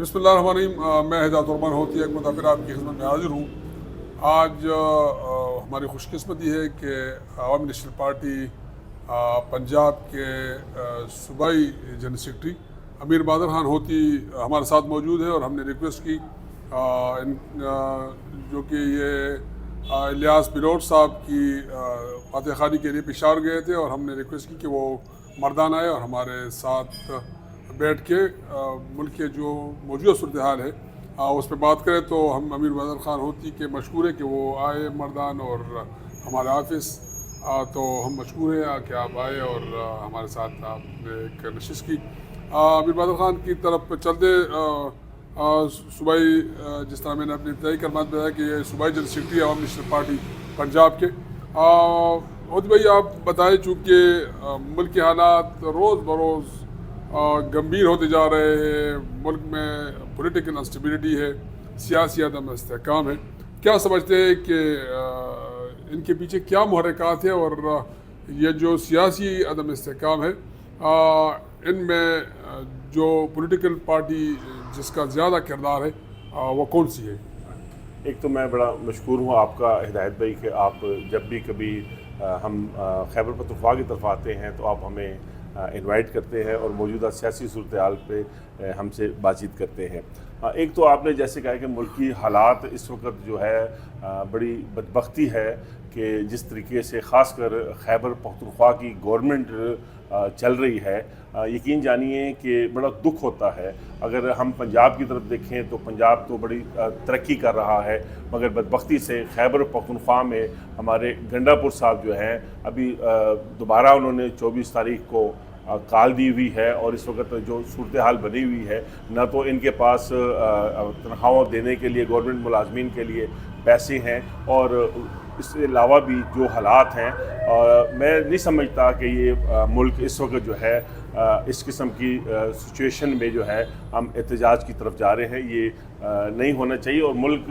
بسم اللہ الرحمن الرحیم. میں ہدایت الرحمان ہوتی ایک مرتبہ پھر آپ کی خدمت میں حاضر ہوں. آج ہماری خوش قسمتی ہے کہ عوامی نیشنل پارٹی پنجاب کے صوبائی جنرل سیکرٹری امیر بہادر خان ہوتی ہمارے ساتھ موجود ہے، اور ہم نے ریکویسٹ کی جو کہ یہ الیاس بلوٹ صاحب کی فاتح خوانی کے لیے پشاور گئے تھے، اور ہم نے ریکویسٹ کی کہ وہ مردان آئے اور ہمارے ساتھ بیٹھ کے ملک کے جو موجودہ صورتحال ہے اس پہ بات کریں. تو ہم امیر بہادر خان ہوتی کے مشکور ہے کہ وہ آئے مردان اور ہمارے آفس. تو ہم مشکور ہیں کہ آپ آئے اور ہمارے ساتھ آپ نے ایک نشست کی. امیر بہادر خان کی طرف چلتے صوبائی جس طرح میں نے اپنی ابتدائی کلمات میں بتایا کہ یہ صوبائی جنرل سیکرٹری عوامی نیشنل پارٹی پنجاب کے. ہوتی بھائی آپ بتائیں، چونکہ ملک کے حالات روز بروز گمبھیر ہوتے جا رہے ہیں، ملک میں پولیٹیکل انسٹیبلٹی ہے، سیاسی عدم استحکام ہے، کیا سمجھتے ہیں کہ ان کے پیچھے کیا محرکات ہیں، اور یہ جو سیاسی عدم استحکام ہے ان میں جو پولیٹیکل پارٹی جس کا زیادہ کردار ہے وہ کون سی ہے؟ ایک تو میں بڑا مشکور ہوں آپ کا ہدایت بھائی کہ آپ جب بھی کبھی ہم خیبر پختونخوا کی طرف آتے ہیں تو آپ ہمیں انوائٹ کرتے ہیں اور موجودہ سیاسی صورتحال پہ ہم سے بات چیت کرتے ہیں. ایک تو آپ نے جیسے کہا کہ ملکی حالات اس وقت جو ہے بڑی بدبختی ہے کہ جس طریقے سے خاص کر خیبر پختونخوا کی گورنمنٹ چل رہی ہے. یقین جانیے کہ بڑا دکھ ہوتا ہے. اگر ہم پنجاب کی طرف دیکھیں تو پنجاب تو بڑی ترقی کر رہا ہے، مگر بدبختی سے خیبر پختونخوا میں ہمارے گنڈا پور صاحب جو ہیں ابھی دوبارہ انہوں نے 24 تاریخ کو کال دی ہوئی ہے، اور اس وقت جو صورتحال بنی ہوئی ہے نہ تو ان کے پاس تنخواہوں دینے کے لیے گورنمنٹ ملازمین کے لیے پیسے ہیں، اور اس کے علاوہ بھی جو حالات ہیں میں نہیں سمجھتا کہ یہ ملک اس وقت جو ہے اس قسم کی سچویشن میں جو ہے ہم احتجاج کی طرف جا رہے ہیں. یہ نہیں ہونا چاہیے، اور ملک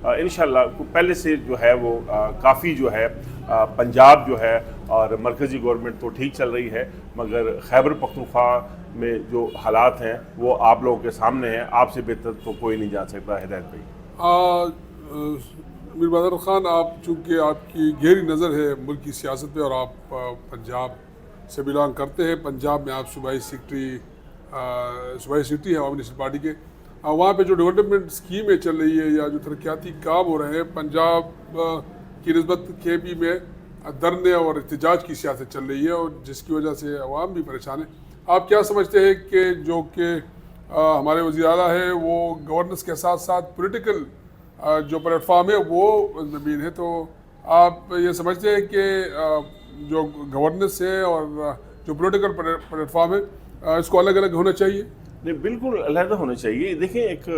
انشاءاللہ پہلے سے جو ہے وہ کافی جو ہے پنجاب جو ہے اور مرکزی گورنمنٹ تو ٹھیک چل رہی ہے، مگر خیبر پختونخوا میں جو حالات ہیں وہ آپ لوگوں کے سامنے ہیں. آپ سے بہتر تو کوئی نہیں جان سکتا ہدایت بھائی. امیر بہادر خان، آپ چونکہ آپ کی گہری نظر ہے ملک کی سیاست پہ، اور آپ پنجاب سے بلانگ کرتے ہیں، پنجاب میں آپ صوبائی سیکرٹری ہیں عوامی نیشنل پارٹی کے. وہاں پہ جو ڈیولپمنٹ اسکیمیں چل رہی ہے یا جو ترقیاتی کام ہو رہے ہیں، پنجاب کی نسبت کے پی میں دھرنے اور احتجاج کی سیاست چل رہی ہے، اور جس کی وجہ سے عوام بھی پریشان ہے. آپ کیا سمجھتے ہیں کہ جو کہ ہمارے وزیر اعلیٰ ہیں وہ گورننس کے ساتھ ساتھ پولیٹیکل جو پلیٹ فارم ہے وہ زمین ہے، تو آپ یہ سمجھتے ہیں کہ جو گورننس ہے اور جو پولیٹیکل پلیٹ فارم ہے اس کو الگ الگ ہونا چاہیے؟ نہیں، بالکل علیحدہ ہونا چاہیے. دیکھیں، ایک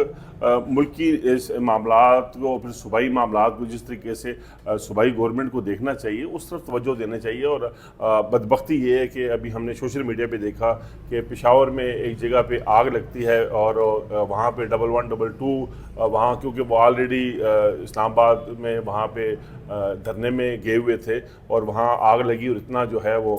ملکی معاملات کو پھر صوبائی معاملات کو جس طریقے سے صوبائی گورنمنٹ کو دیکھنا چاہیے اس طرف توجہ دینا چاہیے. اور بدبختی یہ ہے کہ ابھی ہم نے سوشل میڈیا پہ دیکھا کہ پشاور میں ایک جگہ پہ آگ لگتی ہے، اور وہاں پہ 1122 وہاں کیونکہ وہ آلریڈی اسلام آباد میں وہاں پہ دھرنے میں گئے ہوئے تھے، اور وہاں آگ لگی اور اتنا جو ہے وہ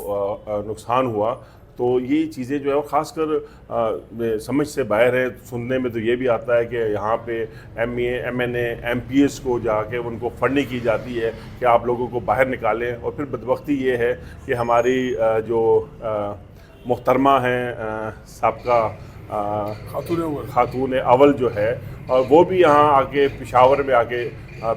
نقصان ہوا. تو یہ چیزیں جو ہے وہ خاص کر سمجھ سے باہر ہے. سننے میں تو یہ بھی آتا ہے کہ یہاں پہ M A M N A M P S کو جا کے ان کو فنڈنگ کی جاتی ہے کہ آپ لوگوں کو باہر نکالیں. اور پھر بدبختی یہ ہے کہ ہماری جو محترمہ ہیں سابقہ خاتون اول جو ہے، اور وہ بھی یہاں آ کے پشاور میں آ کے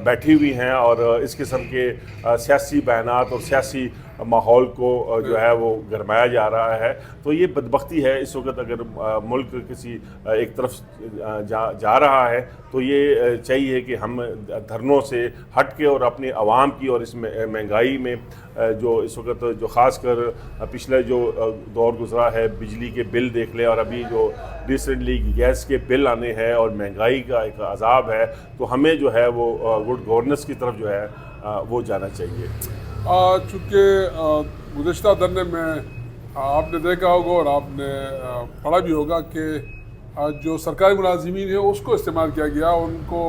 بیٹھی ہوئی ہیں، اور اس قسم کے سیاسی بیانات اور سیاسی ماحول کو جو ہے وہ گرمایا جا رہا ہے. تو یہ بدبختی ہے. اس وقت اگر ملک کسی ایک طرف جا رہا ہے تو یہ چاہیے کہ ہم دھرنوں سے ہٹ کے اور اپنی عوام کی اور اس مہنگائی میں جو اس وقت جو خاص کر پچھلے جو دور گزرا ہے، بجلی کے بل دیکھ لیں، اور ابھی جو ریسنٹلی گیس کے بل آنے ہیں اور مہنگائی کا ایک عذاب ہے، تو ہمیں جو ہے وہ گڈ گورننس کی طرف جو ہے وہ جانا چاہیے. چونکہ گزشتہ دھرنے میں آپ نے دیکھا ہوگا اور آپ نے پڑھا بھی ہوگا کہ جو سرکاری ملازمین ہیں اس کو استعمال کیا گیا، ان کو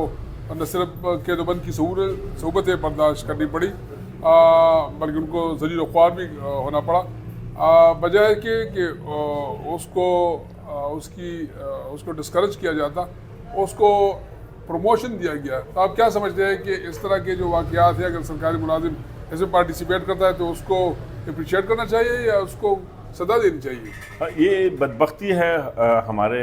نہ صرف قید و بند کی صعوبتیں برداشت کرنی پڑی بلکہ ان کو ذلیل و خوار بھی ہونا پڑا، بجائے کہ اس کو اس کو ڈسکریج کیا جاتا، اس کو پروموشن دیا گیا. تو آپ کیا سمجھتے ہیں کہ اس طرح کے جو واقعات ہیں اگر سرکاری ملازم اس میں پارٹیسپیٹ کرتا ہے تو اس کو اپریشیٹ کرنا چاہیے یا اس کو سزا دینی چاہیے؟ یہ بدبختی ہے ہمارے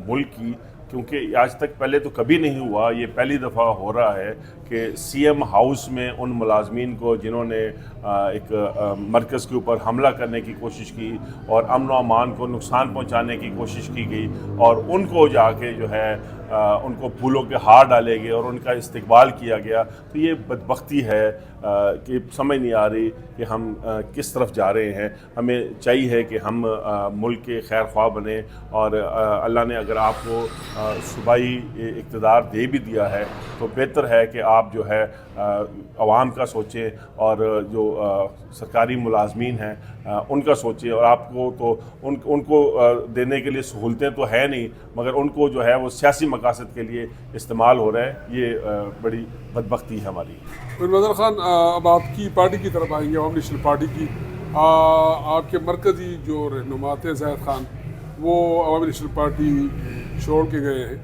ملک کی، کیونکہ آج تک پہلے تو کبھی نہیں ہوا، یہ پہلی دفعہ ہو رہا ہے کہ سی ایم ہاؤس میں ان ملازمین کو جنہوں نے ایک مرکز کے اوپر حملہ کرنے کی کوشش کی اور امن و امان کو نقصان پہنچانے کی کوشش کی گئی، اور ان کو جا کے جو ہے ان کو پھولوں کے ہار ڈالے گئے اور ان کا استقبال کیا گیا. تو یہ بدبختی ہے کہ سمجھ نہیں آ رہی کہ ہم کس طرف جا رہے ہیں. ہمیں چاہیے کہ ہم ملک کے خیر خواہ بنیں، اور اللہ نے اگر آپ کو صوبائی اقتدار دے بھی دیا ہے تو بہتر ہے کہ آپ جو ہے عوام کا سوچیں، اور جو سرکاری ملازمین ہیں ان کا سوچیں. اور آپ کو تو ان کو دینے کے لیے سہولتیں تو ہے نہیں، مگر ان کو جو ہے وہ سیاسی مقاصد کے لیے استعمال ہو رہا ہے. یہ بڑی بدبختی ہے ہماری. نظر خان، اب آپ کی پارٹی کی طرف آئیں گے، عوامی نیشنل پارٹی کی. آپ کے مرکزی جو رہنما تھے زاہد خان، وہ عوامی نیشنل پارٹی چھوڑ کے گئے ہیں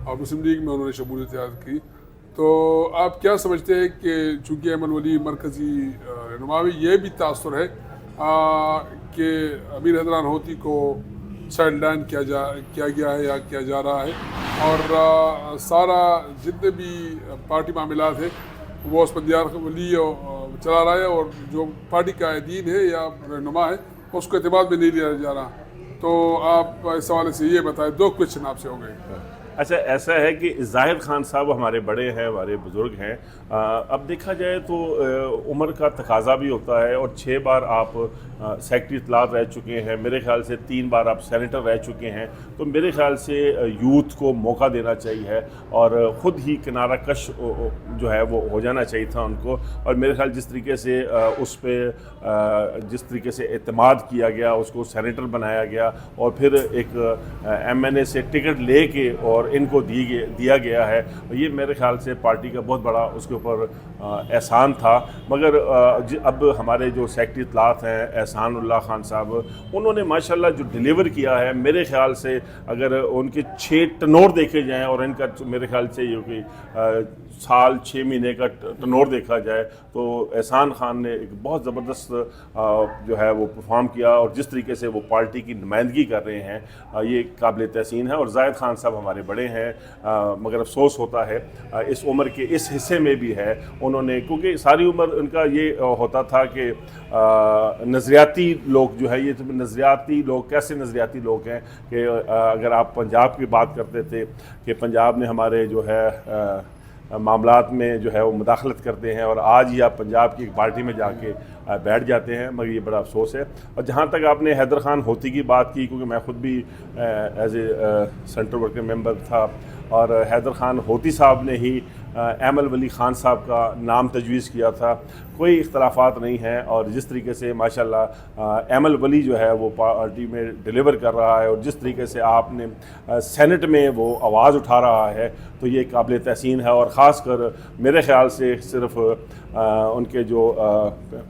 اور مسلم لیگ میں انہوں نے شمولیت کی. تو آپ کیا سمجھتے ہیں کہ چونکہ ایمن ولی مرکزی رہنما میں یہ بھی تاثر ہے کہ امیر حیدران ہوتی کو سائڈ لائن کیا گیا ہے یا کیا جا رہا ہے، اور سارا جتنے بھی پارٹی معاملات ہیں وہ اسفندیار ولی چلا رہا ہے، اور جو پارٹی کا قائدین ہے یا رہنما ہے اس کو اعتماد میں نہیں لیا جا رہا. تو آپ اس حوالے سے یہ بتائیں. 2 کویشچن آپ سے ہو گئے. اچھا، ایسا ہے کہ زاہد خان صاحب ہمارے بڑے ہیں، ہمارے بزرگ ہیں. اب دیکھا جائے تو عمر کا تقاضا بھی ہوتا ہے، اور 6 بار آپ سیکرٹری اطلاعات رہ چکے ہیں، میرے خیال سے 3 بار آپ سینیٹر رہ چکے ہیں. تو میرے خیال سے یوتھ کو موقع دینا چاہیے اور خود ہی کنارہ کش جو ہے وہ ہو جانا چاہیے تھا ان کو. اور میرے خیال جس طریقے سے اس پہ جس طریقے سے اعتماد کیا گیا، اس کو سینیٹر بنایا گیا، اور پھر ایک ایم این اے سے ٹکٹ لے کے اور ان کو دیا گیا ہے، یہ میرے خیال سے پارٹی کا بہت بڑا اس کے اوپر احسان تھا. مگر اب ہمارے جو سیکرٹری اطلاعات ہیں احسان اللہ خان صاحب، انہوں نے ماشاءاللہ جو ڈیلیور کیا ہے، میرے خیال سے اگر ان کے 6 ٹنور دیکھے جائیں اور ان کا میرے خیال سے یہ کہ سال 6 مہینے کا ٹنور دیکھا جائے، تو احسان خان نے ایک بہت زبردست جو ہے وہ پرفارم کیا، اور جس طریقے سے وہ پارٹی کی نمائندگی کر رہے ہیں یہ قابل تحسین ہے. اور زاہد خان صاحب ہمارے بڑے ہیں، مگر افسوس ہوتا ہے اس عمر کے اس حصے میں بھی ہے انہوں نے، کیونکہ ساری عمر ان کا یہ ہوتا تھا کہ نظریاتی لوگ جو ہے، یہ نظریاتی لوگ کیسے نظریاتی لوگ ہیں کہ اگر آپ پنجاب کی بات کرتے تھے کہ پنجاب نے ہمارے جو ہے معاملات میں جو ہے وہ مداخلت کرتے ہیں، اور آج ہی آپ پنجاب کی ایک پارٹی میں جا کے بیٹھ جاتے ہیں. مگر یہ بڑا افسوس ہے. اور جہاں تک آپ نے حیدر خان ہوتی کی بات کی، کیونکہ میں خود بھی ایز اے سینٹرل ورکنگ ممبر تھا، اور حیدر خان ہوتی صاحب نے ہی ایمل ولی خان صاحب کا نام تجویز کیا تھا. کوئی اختلافات نہیں ہیں، اور جس طریقے سے ماشاءاللہ ایمل ولی جو ہے وہ پارٹی میں ڈیلیور کر رہا ہے، اور جس طریقے سے آپ نے سینٹ میں وہ آواز اٹھا رہا ہے، تو یہ قابل تحسین ہے. اور خاص کر میرے خیال سے صرف ان کے جو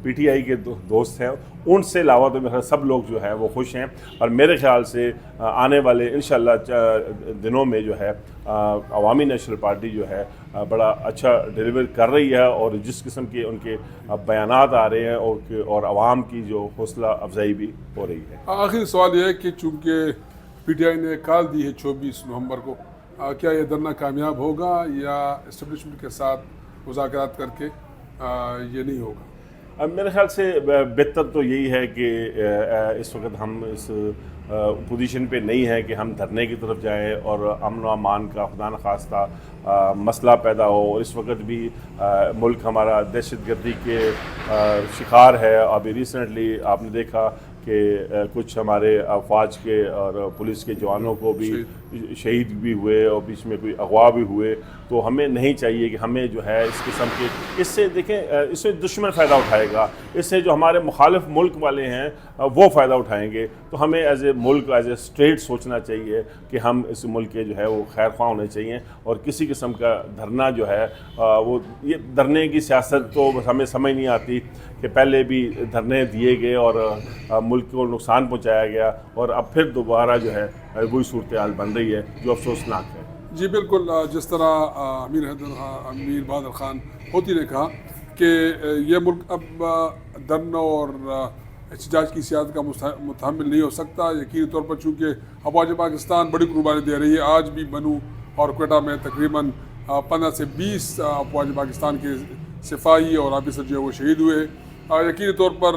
پی ٹی آئی کے دوست ہیں ان سے علاوہ تو میرے سب لوگ جو ہے وہ خوش ہیں. اور میرے خیال سے آنے والے انشاءاللہ دنوں میں جو ہے عوامی نیشنل پارٹی جو ہے بڑا اچھا ڈیلیور کر رہی ہے، اور جس قسم کے ان کے بیانات آ رہے ہیں اور عوام کی جو حوصلہ افزائی بھی ہو رہی ہے. آخری سوال یہ ہے کہ چونکہ پی ٹی آئی نے کال دی ہے 24 نومبر کو، کیا یہ دھرنا کامیاب ہوگا یا اسٹیبلشمنٹ کے ساتھ مذاکرات کر کے یہ نہیں ہوگا؟ میرے خیال سے بہتر تو یہی ہے کہ اس وقت ہم اس پوزیشن پہ نہیں ہے کہ ہم دھرنے کی طرف جائیں اور امن و امان کا خدا نخواستہ مسئلہ پیدا ہو. اور اس وقت بھی ملک ہمارا دہشت گردی کے شکار ہے. ابھی ریسنٹلی آپ نے دیکھا کہ کچھ ہمارے افواج کے اور پولیس کے جوانوں کو بھی شہید بھی ہوئے اور بیچ میں کوئی اغوا بھی ہوئے، تو ہمیں نہیں چاہیے کہ ہمیں جو ہے اس قسم کے، اس سے دیکھیں اس سے دشمن فائدہ اٹھائے گا، اس سے جو ہمارے مخالف ملک والے ہیں وہ فائدہ اٹھائیں گے. تو ہمیں ایز اے ملک، ایز اے اسٹیٹ سوچنا چاہیے کہ ہم اس ملک کے جو ہے وہ خیر خواہ ہونے چاہیے، اور کسی قسم کا دھرنا جو ہے وہ، یہ دھرنے کی سیاست تو ہمیں سمجھ نہیں آتی کہ پہلے بھی دھرنے دیے گئے اور ملک کو نقصان پہنچایا گیا، اور اب پھر دوبارہ جو ہے وہی صورتحال بن رہی ہے جو افسوسناک ہے. جی بالکل، جس طرح امیر بہادر خان ہوتی نے کہا کہ یہ ملک اب دھرنا اور احتجاج کی سیاست کا متحمل نہیں ہو سکتا. یقینی طور پر چونکہ افواج پاکستان بڑی قربانی دے رہی ہے. آج بھی بنو اور کوئٹہ میں تقریباً 15 سے 20 افواج پاکستان کے سپاہی اور آفیسر جو ہے وہ شہید ہوئے. یقینی طور پر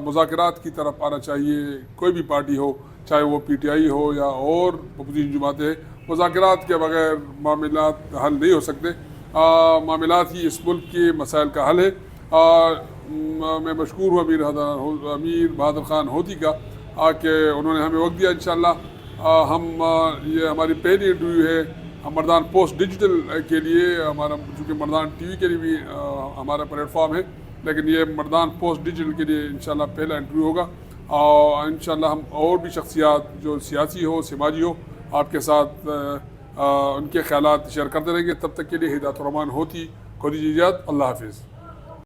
مذاکرات کی طرف آنا چاہیے. کوئی بھی پارٹی ہو، چاہے وہ پی ٹی آئی ہو یا اور اپوزیشن جماعتیں، مذاکرات کے بغیر معاملات حل نہیں ہو سکتے. معاملات ہی اس ملک کے مسائل کا حل ہے. میں مشکور ہوں امیر بہادر خان ہوتی کا کہ انہوں نے ہمیں وقت دیا. انشاءاللہ ہم یہ ہماری پہلی انٹرویو ہے مردان پوسٹ ڈیجیٹل کے لیے. ہمارا چونکہ مردان ٹی وی کے لیے بھی ہمارا پلیٹ فارم ہے، لیکن یہ مردان پوسٹ ڈیجیٹل کے لیے انشاءاللہ پہلا انٹرویو ہوگا. اور انشاءاللہ ہم اور بھی شخصیات جو سیاسی ہو، سماجی ہو، آپ کے ساتھ ان کے خیالات شیئر کرتے رہیں گے. تب تک کے لیے ہدایت الرحمان ہوتی کو دیجیے اجازت. اللہ حافظ.